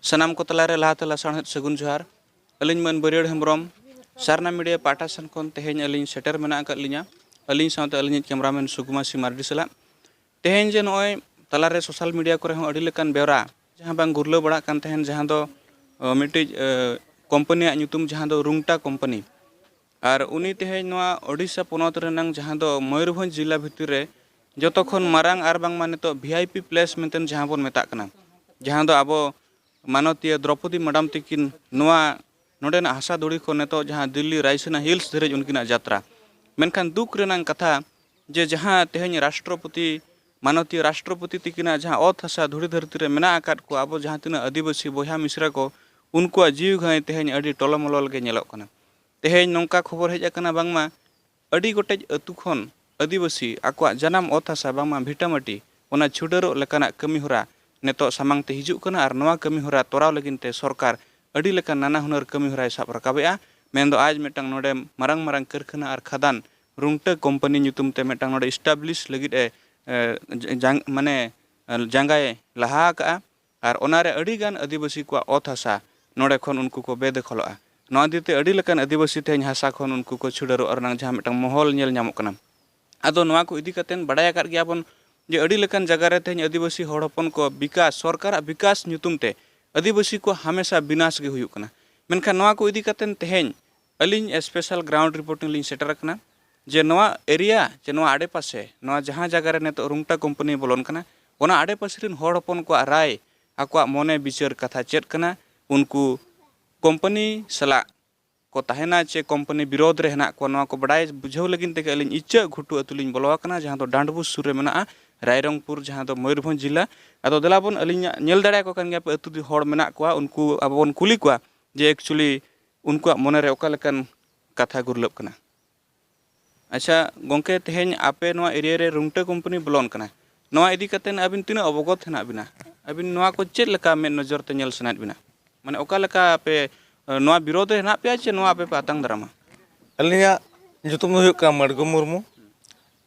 सनाम को तलारे लाहाते लासाणहेद सगुन जोहार अलिंग मन बरियड़ हेम्ब्रम सारना मीडिया पाटा सन खन तेहेñ अलिंग सेटर मेना आकाद लिña अलिंग सावते अलिंग कैमरामैन सुकुमा सिंह मार्डी सला तेहेñ जे नॉय तलारे सोशल मीडिया करे हों अड़ी लेकान बेवरा जहां बांग गुरलो बड़ा कान तेहेñ जहां दो मिट्टी कंपनी ᱧᱩᱛᱩᱢ जहां दो रुंगटा कंपनी और उनी तेहेñ नोआ ओडिशा पोनोत रेनांग जहां दो मयूरभंज जिला भितर रे जतो खन मारांग आर बांग माने तो वीआईपी प्लेस मेंतेन जहां बोन मेता कना जहां दो आबो मानवतीय द्रौपदी मैडम तकिन नोआ नोडेना हासा दुड़ी को नेतो जहां दिल्ली रायसेना हिल्स धरे उनकिना यात्रा मेनखान दुख रेनांग कथा जे जहां तेहेñ राष्ट्रपति मानवतीय राष्ट्रपति तकिना जहां ओत हासा धुड़ी धरती रे मेना आकाद को आबो जहां तिना आदिवासी बोहा मिश्रा को उनको जीव घाय तेहेñ अड़ी टोलमोलल के नेलोक कना तेहेñ नोंका खबर हेज आकना बांगमा अड़ी गोटेज अतु खन आदिवासी आकवा जनाम ओत हासा बांगमा भिटामाटी ओना छुडरो लेकाना कमी होरा नेतो सामांग ते हिजुक कना आर नोआ कमी होरा तोराव लगिन ते सरकार अड़ी लेकान नाना हुनर कमी होराय साब राकाबेआ मेनदो आज मेटांग नोडे मारांग मारांग कारखाना आर खदान रुंगटा कंपनी ᱧᱩᱛᱩᱢ ते मेटांग नोडे एस्टाब्लिश लगिद माने जांगाय लहा का आर ओनारे अड़ी गान आदिवासी को ओत हासा नोडे खन उनको को बेदखलआ नोआ दिते अड़ी लेकान आदिवासी तेहेñ हासा खन उनको को छुडरो अरनांग जहां मेटांग महल नेल ᱧᱟᱢᱚᱜ कना आदो नोआ को इदी कतेन बडाय आकाद गियाबन जे अड़ी लेकान जगह रे तेहेñ आदिवासी हड़ हपन को विकास सरकार विकास ᱧᱩᱛᱩᱢ ते आदिवासी को हमेशा विनाश गे हुयुक कना मेनखान नोआ को इदी कतेन तेहेñ अलिंग स्पेशल ग्राउंड रिपोर्टिंग लिंग सेटर कना जे नोआ एरिया जे नोआ आडे पासे नोआ जहां जगह रे नेतो रुंगटा कंपनी बोलन कना ओना आडे पासे रिन हड़ हपन को राय आकवा मोने विचार कथा चेत कना उनको कंपनी सला को तहना चे कंपनी विरोध रे हेना को नोआ को बडाय बुझाव लगिन ते अलिंग इच्चा घुटू अतुलिंग बोलवा कना जहां तो डांडबुस सुरे मेना रायरंगपुर जहां दो मयूरभंज जिला आदो देलाबन अलिंग नेल दाड़ा को कान गया पे अतु हड़ मेना को उनको आबोन कुली को जे एक्चुअली उनको मोने रे ओका लेकान कथा गुरलब कना अच्छा गोंके तेहेñ आपे नोआ एरिया रे रुंगटा कंपनी बोलन कना नोआ इदी कतेन अबिन तिना अवगत हेना बिना अबिन नोआ को चेत लेका में नजर ते नेल सनात बिना माने ओका लेका पे नोआ विरोध हेना पे चे नोआ पे पातंग दरामा अलिया ᱧᱩᱛᱩᱢ ᱫᱚ ᱦᱩᱭᱩᱜ ᱠᱟᱱᱟ ᱢᱟᱲᱜᱚ ᱢᱩᱨᱢᱩ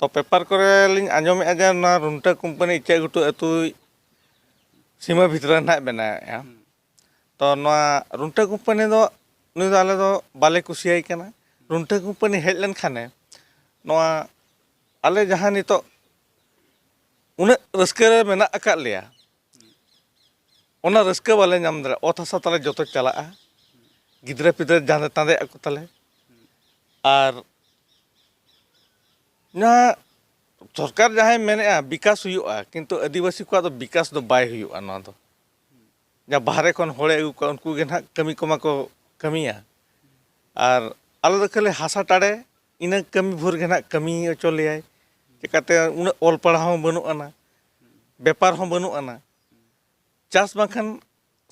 तो पेपर करे लिंग आंजमेगा जे ना रुंगटा कंपनी इच्चा गुटू अतु सीमा भितर ना बनाया तो नोआ रुंगटा कंपनी दो नुई दो आले दो बाले कुसियाई कना रुंगटा कंपनी हेज लेन खाने नोआ आले जहां नितो उन रस्के रे मेना आकाद लिया ओना रस्के बाले नाम दरा ओत हासा तले जतो चलाआ गिद्रा पिद्रा जाने तांदे आको तले आर ना सरकार जहां मेने विकास हुआ किंतु आदिवासी को दो विकास दो बाय हुआ ना दो जा बाहरे खन होड़े उनको गे ना कमी कोमा को कमिया आर आलो दो खाली हासा टाड़े इना कमी भोर गे ना कमी चलिए चिकाते उन ऑल पढ़ा हो बनु आना व्यापार हो बनु आना चास बाखन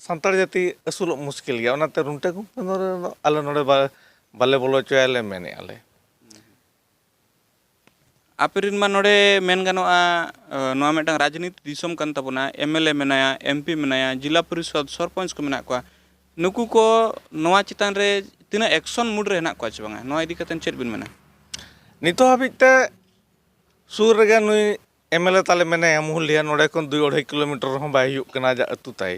संतार जाति असुल मुश्किल गया ओनाते रुंगटा को आलो नोडे बाले बोलो चले मेने आले आपेरिन मा नोडे मेन गानोआ नोआ मेटांग राजनीति दिसम कान तबना एमएलए मेनाया एमपी मेनाया जिला परिषद सरपंच को मेना को नुकु को नोआ चितान रे तिना एक्शन मूड रे हेना को च बांगा नोआ इदी कतेन चेत बिन मेना नितो हाबिते सुर रे नुई एमएलए ताले मेने मुहलिया नोडे कोन 2.5 किलोमीटर हो बाय हुयुक कना जा अतु ताई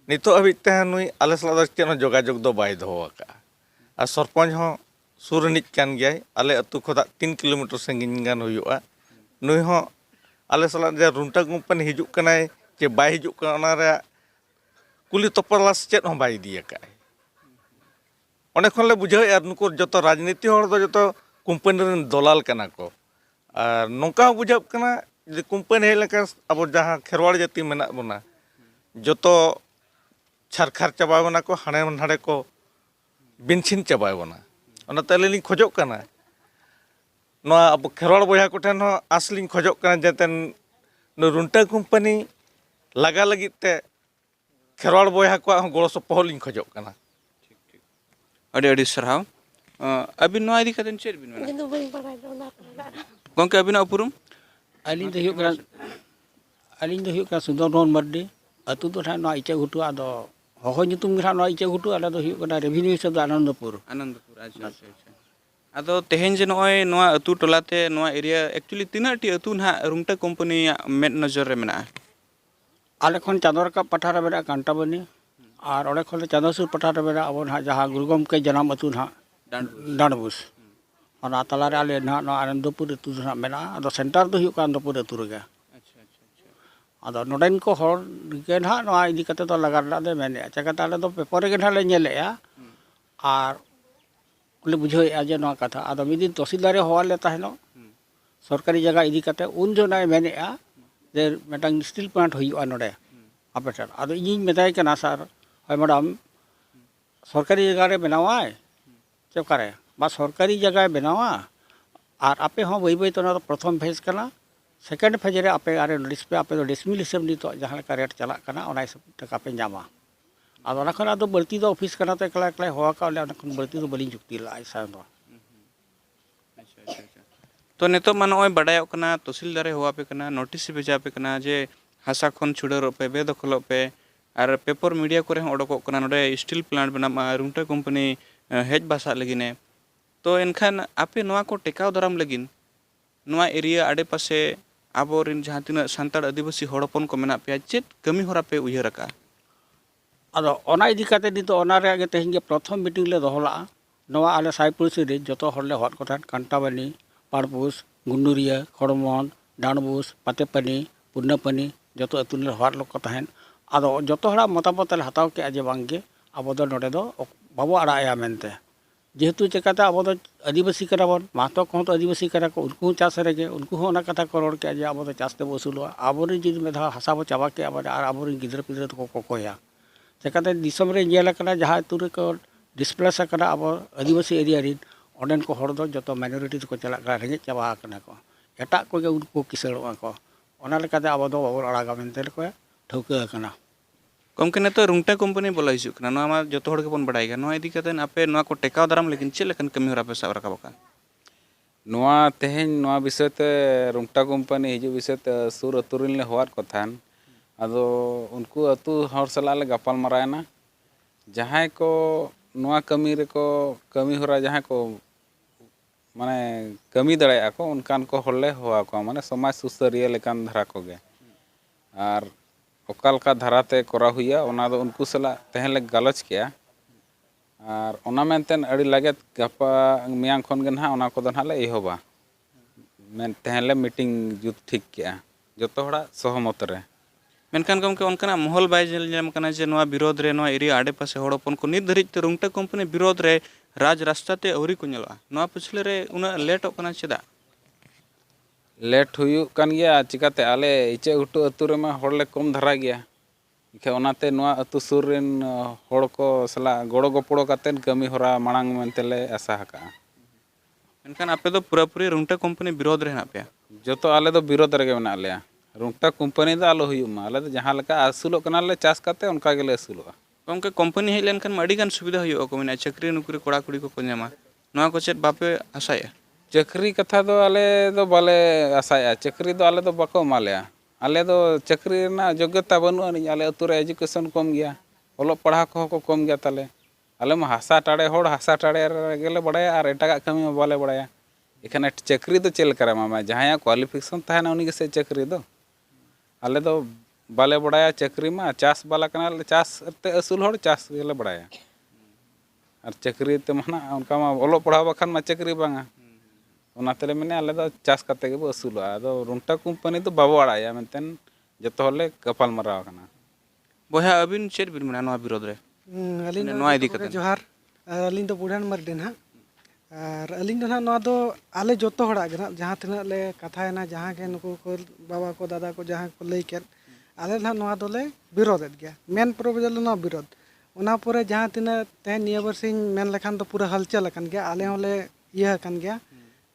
नितो हाबिते नुई आले सला चेन जोगाजोग दो बाय दो का आ सरपंच हो सुर निज कान गया आले अतु खोदा 3 किलोमीटर संगिन गान हुयुआ नुई हो आले सला जे रुंगटा कंपनी हिजुक कनाय जे बाय हिजुक कना रे कुली तपलास चेत हो बाय दिया का ओने खन ले बुझाव यार नुको जतो राजनीति हर दो जतो कंपनी रन दलाल कना को आर नोका बुझाव कना जे कंपनी हे लेका अब जहां खेरवाड़ जाति मेना बना जतो छरखार चबा बना को हाने हाड़े को बिनछिन चबा बना ओनाते लिंग खोजो कना नोआ अब खेरवाड़ बोया को ठन आसलिंग खोजो कना जतेन नो रुंगटा कंपनी लगा लगित ते खेरवाड़ बोया को गोड़ो सपोहलिंग खोजो कना ठीक ठीक अड़ी अड़ी सरहाव अबिन नोआ इदी कतेन चेत बिन मेना गोंके अबिन उपुरुम अलिंग दो हुयुक सुदर्शन मर्डी अतु दो ठा नोआ इच्चा घुटू आदो होहो ᱧᱩᱛᱩᱢ ᱜᱮ नोआ इच्चा घुटू आले दो हुयुक कना रेवेन्यू हिसाब आनंदपुर अच्छा अच्छा अच्छा आदो तेहेñ जे नोय नोआ अतु टोलाते नोआ एरिया एक्चुअली तिना टी अतु ना रुंगटा कंपनी मेड नजर रे मेना आले खन चादर का पठार बेरा कांटाबनी और ओडे खन चांदोसुर पठार रे मेना अब ना जहाँ गुरु गमके जनाम अतु ना डांडबुस और तलारे आले ना आनंदपुर अतु ना मेना अदो सेंटर दो हुयुग आनंदपुर अतु रे अदो नोडेन को हर के ना नवा इदी कते तो लगा दा दे मेने चकाते आले दो पेपर के ना ले नेलेया और कुले बुझोया जे नवा कथा अदो मिदिन तहसीलदार होवाले ताहेनो सरकारी जगह इदी कते उन जो नाय मेनेया जे मेटांग स्टील प्लांट हुयुआ नोडे आपेठन अदो इᱧ मेताय कना सर हाय मैडम सरकारी जगह रे बनावाय चेकारे बा सरकारी जगह बनावा और आपे हो बई बई तो ना प्रथम फेज कना सेकेंड फेज रे आपे आरे नोटिस पे आपे तो डेसिमल हिसाब नितो जहां लेका रेट चला कना ओना हिसाब टका पे जामा आदो ना खना तो बल्ती दो ऑफिस कना तो एकला एकला होआ का ओना खन बल्ती तो बलिन जुक्ति ला ऐसा दो तो नितो मा नय बडायोग कना तहसीलदार होवा पे कना नोटिस भेजा पे कना जे हासा खन छुड़ारो पे बेदखलो पे और पेपर मीडिया करे ओडको कना नोडे स्टील प्लांट बना रुंटा कंपनी हेज बासा लगिने तो एनखान आपे नवा को टेकाव दराम लगिन नवा एरिया आडे पासे आबोरिन जहां तिना सांताड़ आदिवासी हड़पन को मेना पे चेत कमी होरा पे उयहर का अदो ओना इदी काते नितो ओना रे आगे तेहिं के प्रथम मीटिंग ले दोहला नवा आले साइपुरसी रे जतो हरले हट को थान कांटाबानी पाड़पुस गुंडुरिया खड़मन डांडबुस पातेपानी पुन्नापानी जतो अतुन हट लोक को थान आदो जतो हड़ा मतामत ले हताव के आजे बांगे अब दो नोडे दो बाबो आड़ाया मेनते जेहेतु चेकाते अब दो आदिवासी करा बन महतो को तो आदिवासी करा को उनको चाष रेगे उनको हो ना कथा को रोड के आजे अब दो चाष ते वसूलवा आबोरी जिद में धा हसा बो चाबा के अब आबोरी गिदरा पिदरा तो को कोया चेकाते दिसम रे जेल कना जहां तुरे को डिस्प्लेस कना अब आदिवासी एरिया रिन ओडेन को हर दो जतो माइनॉरिटी को चला का रेगे चाबा कना को एटा को के उनको किसड़वा को ओना लेकाते अब दो बाबो आड़ागा मेनते को ठौका कना गमके ने तो रुंटा कंपनी बोला हिजु कना नवा मा जतो हड़ के बन बडाय गा नवा इदी कते आपे नवा को टेकाव दराम लेकिन चे लेकन कमी होरा पे साब रकाब का नवा तेहेन नवा विषय ते रुंटा कंपनी हिजु विषय ते सुर अतुरिन ले होवार को थान अदो उनको अतु हर सला ले गपाल मरायना जहां को नवा कमी रे को कमी होरा जहां को माने कमी दड़ाया को उनकान को हले होवा को माने समाज सुसरिया लेकान धरा को गे और ओकाल का धाराते करा हुआ ओना दो उनको सला तहन ले गलच किया और ओना मेनतेन अड़ी लागत गपा मियांग खन गन हा ओना को दन हाले इहोबा मेन तहन ले मीटिंग जुत ठीक किया जतो हड़ा सहमत रे मेनखान गमके उनकना महल बाय जेल जाम कना जे नवा विरोध रे नवा एरिया आडे पासे हड़पन को नित धरित ते रुंटा कंपनी विरोध रे राज रास्ता ते औरी को नेला नवा पिछले रे उना लेट कना चेदा लेट हुयु कान गया चिकाते आले इचे उटु अतु रे मा होड़ले कम धरा गया इखे ओनाते नवा अतु सुर रेन होड़ को सला गोड़ो गोपड़ो कातेन कमी होरा मांग मेनतेले आशा हका मेनखान आपे दो पूरा पूरी रुंटा कंपनी विरोध रे ना पे जतो आले दो विरोध रेगे मेना आलेया रुंटा कंपनी दो आलो हुयु मा आले दो जहां लका आसुलो कनाले चाष काते उनका गेले आसुलोआ गमके कंपनी हेज लेनखान अड़ी गान सुविधा हुयो को मेना चाकरी नुकरी कोड़ा कुड़ी को ᱧᱟᱢᱟ नवा को चेत बापे आशाया चक्री कथा दो आले दो बाले आशाया चक्री दो आले दो बाको मालेया आले दो चक्री ना योग्यता बनु अनि आले अतु रे एजुकेशन कम गया ओलो पढ़ा को कम गया ताले आले मा हासा टाड़े होड़ हासा टाड़े गेले बड़ाया और एटागा कमी में बाले बड़ाया एखाने चक्री दो चेल करे मामा जहां क्वालिफिकेशन ताहेना उनी के से चक्री दो आले दो बाले बड़ाया चक्री मा चास बाला कना चास ते असुल होड़ चास गेले बड़ाया और चक्री ते माना उनका मा ओलो पढ़ा बखान मा चक्री बांगा ओनाते मैंने आले दो चाष करते के असुलवा आदो रुंटा कंपनी तो बाबो आड़ाया मेनतेन जतो हले कपाल मराव कना बोहा अबिन चेत बिन मेना नवा विरोध रे अलिन नवा इदी कते जोहार अलिन तो बुढ़ान मर्दे ना और अलिन तो ना नवा दो आले जतो हड़ा गे ना जहां तना ले कथायना जहां के नुको को बाबा को दादा को जहां को लई के आले ना नवा दोले विरोध गया मेन प्रोपोजल ना विरोध ओना परे जहां तना ते निया बरसिन मेन लखान तो पूरा हलचल कन गया आले होले इया कन गया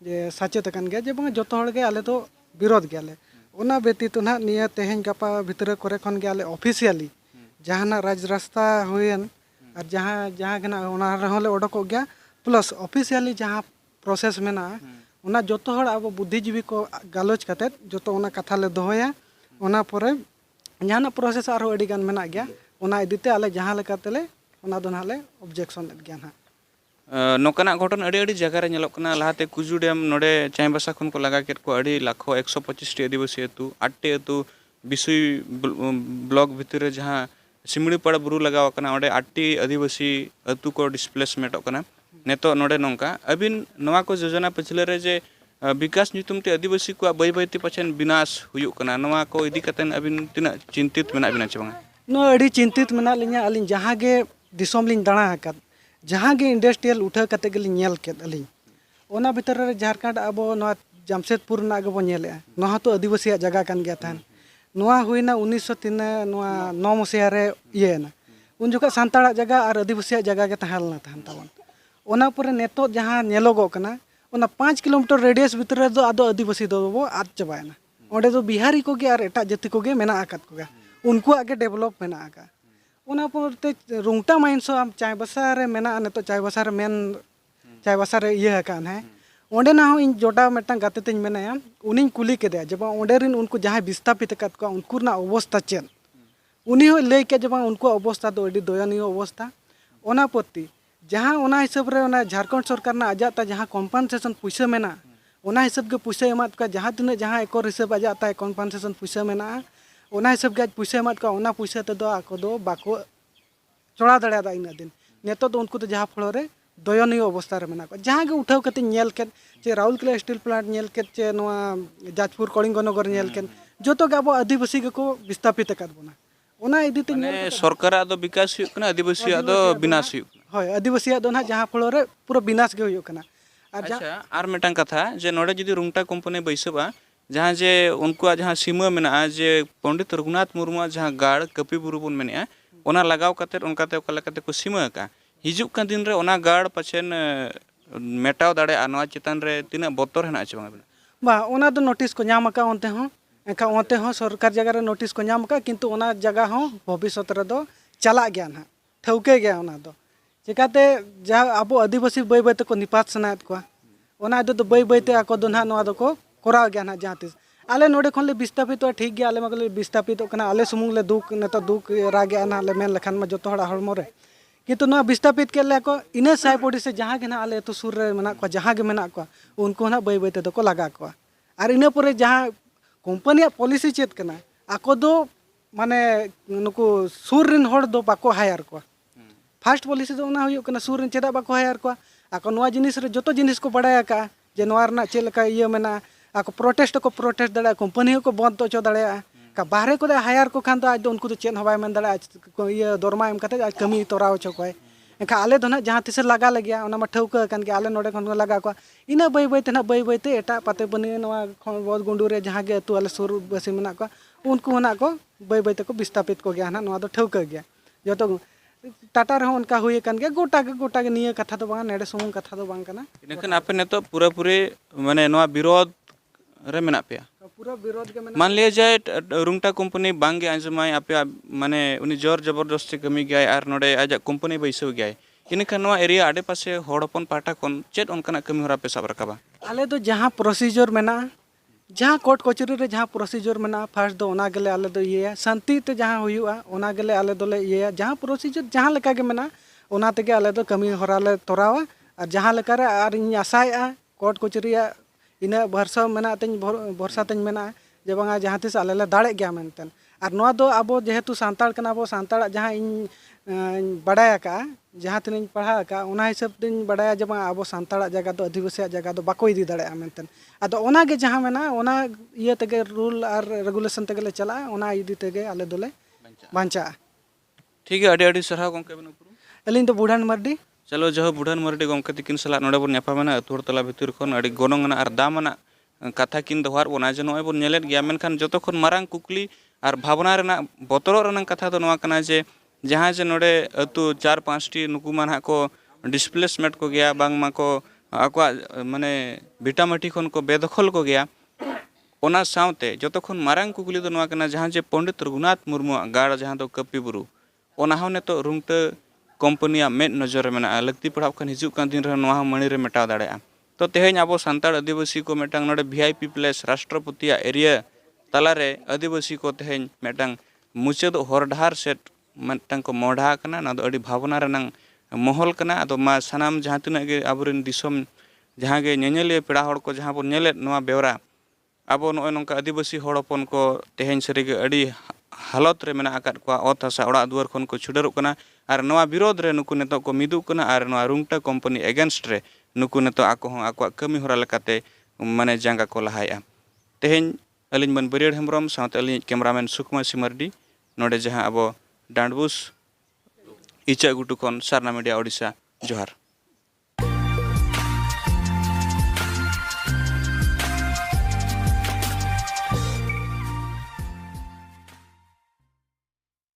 जे सचेत कन गया जे बंग जतो हड़ के आले तो विरोध गयाले ओना व्यतीत ना निया तेहेन गपा भितर करे खन गया आले ऑफिशियली जहां राज रास्ता हुएन और जहां गना ओना रहले ओडको गया प्लस ऑफिशियली जहां प्रोसेस मेना ओना जतो हड़ अब बुद्धिजीवी को गालोच कते जतो ओना कथा ले दोहया ओना परे जहां प्रोसेस आरो अडी गान मेना गया ओना इदिते आले जहां लेकातेले ओना दो नाले ऑब्जेक्शन गया ना नोकना घटन अड़ी अड़ी जगह रे नेलोक कना लाहाते कुजु डैम नोडे चायबासा खन को लगा केट को अड़ी लाखो 125 टी आदिवासी अतु 8 टी अतु बिसुई ब्लॉक भितर रे जहां सिमड़ी पड़ा बुरु लगाव कना ओडे 8टी आदिवासी अतु को डिस्प्लेसमेंट कना नेतो नोडे नोंका अबिन नवा को योजना पछले रे जे विकास नितुम ते आदिवासी को बै बैते पछन विनाश हुयुक कना नवा को इदी कतन अबिन तिना चिंतित मेना बिना चे बांगा नो अड़ी चिंतित मेना लिया अलिन जहाँ गे दिसोम लिन दाणा आकाद जहाँ गे इंडस्ट्रियल उठा कते गेलिन नेल केद अलिन ओना भीतर रे झारखंड अब नवा जमशेदपुर ना गबो नेले नहा तो आदिवासी जगह कान गया थान नवा हुईना 1903 नवा 9 मसिया रे इयेना उन जोका सांताड़ा जगह और आदिवासी जगह के तहालना थान तावन ओना पर नेतो जहाँ नेलोगो कना ओना 5 किलोमीटर रेडियस भीतर दो आदो आदिवासी दो बो आद चबायना ओंडे दो बिहारी को गे और एटा जाति को गे मेना आकात को गे उनको आगे डेवलप मेना आका ओना परते रुंगटा माइंसो आम चायबासा रे मेना नेतो चायबासा रे मेन चायबासा रे इया कान है ओंडे ना हो इन जोटा मेटा गाते तेज मेनाया उनिन कुली केदे जब ओंडे रिन उनको जहाँ विस्थापित कात को उनको ना अवस्था चेन उनी हो लय के जब उनको अवस्था दो अडी दयनीय अवस्था ओना प्रति जहाँ ओना हिसाब रे ओना झारखंड सरकार ना आजाता जहाँ कम्पनसेशन पैसा मेना ओना हिसाब के पैसा एमात का जहाँ तिना जहाँ एकर हिसाब आजाता कम्पनसेशन पैसा मेना ओना हिसाब के पैसा एमात का ओना पैसा ते दो आको दो बाको चढ़ा दाड़ा इन दिन नेतो तो उनको तो जहाँ फल रे दयनीय अवस्था रे मेना को जहाँ के उठाव कते नेल के चे राउरकेला स्टील प्लांट नेल के चे नवा जाजपुर कलिंगनगर नेल के जोतो के अब आदिवासी के को विस्थापित कर बोना ओना इदी ते माने सरकार दो विकास हुयुक कना आदिवासी दो विनाश हुयुक होय आदिवासी दो ना जहाँ फल रे पूरा विनाश के हुयुक कना अच्छा आर मेटांग कथा जे नोडे जदि रुंगटा कंपनी बैसबा जहाँ जे उनको जहाँ सीमा मेना जे पंडित रघुनाथ मुर्मू जहाँ गाड़ कपी बुरु बन मेने ओना लगाव कते उनकाते ओका लेकाते को सीमा का हिजुक का दिन रे ओना गाड़ पछेन मेटाव दाड़े नवा चितान रे तिना बतर हेना छ बा ओना दो नोटिस को नाम का ओनते हो एका ओनते हो सरकार जगह रे नोटिस को नाम का किंतु ओना जगह हो भविष्य रे दो चला गया ना ठौके गया ओना दो चिकाते जहाँ अब आदिवासी बै बै को निपात सनायत को ओना दो बै बैते आको दो ना नवा दो को कोराव गया ना जहाँ तीस आले नोडे खन ले विस्थापित ठीक गया आले मगले विस्थापित कना आले सुमुंग ले दुख नेता दुख रागे ना ले मेन लखन में जतो हड़ा हड़मो रे किंतु ना विस्थापित के ले को इने साय पड़ी से जहाँ के ना आले तो सुर रे मेना को जहाँ के मेना को उनको ना बै बैते दो को लगा को और इने पर जहाँ कंपनी पॉलिसी चेत कना आको दो माने नुको सुर रिन हड़ दो बाको हायर को फास्ट पॉलिसी दो ना हुयो कना सुर रिन चेदा बाको हायर को आको नवा जिनिस रे जतो जिनिस को बड़ाया का जे नवा रना चेलका इया मेना आको प्रोटेस्ट दाड़ा कंपनी को बंद तो दाड़ा का बाहरे को हायर को खान आज उनको चेन हवाई मन दाड़ा ये दरमा एम कते आज कमी तोरा हो चको एनखा आले दो ना जहाँ तीस लगा लगे ओना ठौका कान के आले नोडे खन लगा को इना बै बैते ना बै बैते एटा पाते बनी नवा बहुत गुंडू रे जहाँ गे तू आले सुर बसी मेना को उनको होना को बै बैते को विस्थापित को गया ना नवा दो ठौका गया जो तो टाटा रहो उनका हुए कान के गोटा के निये कथा तो बांगा नेडे सुमुंग कथा तो बांग कना इनकन आपे ने तो पूरा पूरे माने नवा विरोध रे मेना पे पूरा विरोध के मेना मान लिया जाए रुंगटा कंपनी बांगे आंजमाय आपे माने उनी जोर जबरदस्ती कमी गया और नोडे आज कंपनी बैसव गया इनकन नवा एरिया आडे पासे होड़पन पाटा कोन चेत उनकना कमी होरा पे सब रकाबा आले तो जहाँ प्रोसीजर मेना जहाँ कोर्ट कचहरी रे जहाँ प्रोसीजर मेना फर्स्ट दो ओना गेले आले दो ये शांति ते जहाँ हुयुआ ओना गेले आले दोले ये जहाँ प्रोसीजर जहाँ लेका के मेना ओना तेगे आले दो कमी होरा ले तोरावा और जहाँ लेका रे आर इन आसाया कोर्ट कचहरी इना भरसा मेना तेन भरसा तेन मेना जे बांगा जहाँ तीस आले ले दाड़े गया मेनतेन और नवा दो आबो जेहेतु सांताड़ कना बो सांताड़ जहाँ इन बड़ाया का जहाँ तीन पढ़ा का ओना हिसाब तीन बड़ाया जब आबो सांताड़ जगह दो आदिवासी जगह दो बाको इदी दाड़े मेनतेन आदो ओना गे जहाँ मेना ओना इये तेगे रूल और रेगुलेशन तेगे ले चला ओना इदी तेगे आले दोले बांचा ठीक है अड़ी सरहा गमके बन अलिन तो बुढ़ान मर्डी चलो जहो बुढ़ान मर्डी गमके तिकिन सला नोडे बन न्यापामेना अतुर तला भितर खन अड़ी गोनंगना और दामना कथा किन दोहार बोना जे नोय बन नेलेत गया मेनखान जतो खन मारांग कुकली और भावना रेना बतरो रेना कथा तो नवा कना जे जहाँ जे नोडे अतु 4-5 टी नुकु मानहा को डिस्प्लेसमेंट को गया बांगमा को आकवा माने भिटामाटी खन को बेदखल को गया ओना सावते जतो खन मारांग कुकली तो नवा कना जहाँ जे पंडित रघुनाथ मुर्मू गाड़ जहाँ दो कपी बुरु ओना हो ने तो रुंगटा कंपनिया मेद नजर में लगती पढ़ाव खान हिजू कान दिन रहा मणि रे मेटाव दाड़ा तो तेहें अब सानताड़ आदिवासी को मेटांग नोडे वीआईपी प्लेस राष्ट्रपति एरिया तलारे आदिवासी को तेहें मेटांग मुचाद हर डहार सेट मेटांग को मोढ़ा कना ना दो अड़ी भावना रेनांग महल कना अदो मा सानाम जहाँ तिना गे आबोरेन दिसोम जहाँ गे नेनेलिया पेड़ा हड़ को जहाँ बोन नेलेद नोआ बेवरा अब नोय नोंका आदिवासी हड़ हपन को तेहें सरीगे अड़ी हालत रे मेना आकाद कोआ ओत हासा ओड़ा दुआर खन को छुडरक कना आर नवा विरोध रे नुकु नेतो को मिदुक कना आर नवा रुंगटा कंपनी एगेंस्ट रे नुकु नेतो आको हon आको कमी होरा लेकाते माने जांगा को लहाया तेहेन अलिन मन बरियाड़ हेम्ब्रम साउते अलिन कैमरामैन सुकुमासी मार्डी नोडे जहां अब डांडबुस इचा गुटु खन सारना मीडिया ओडिशा जोहार।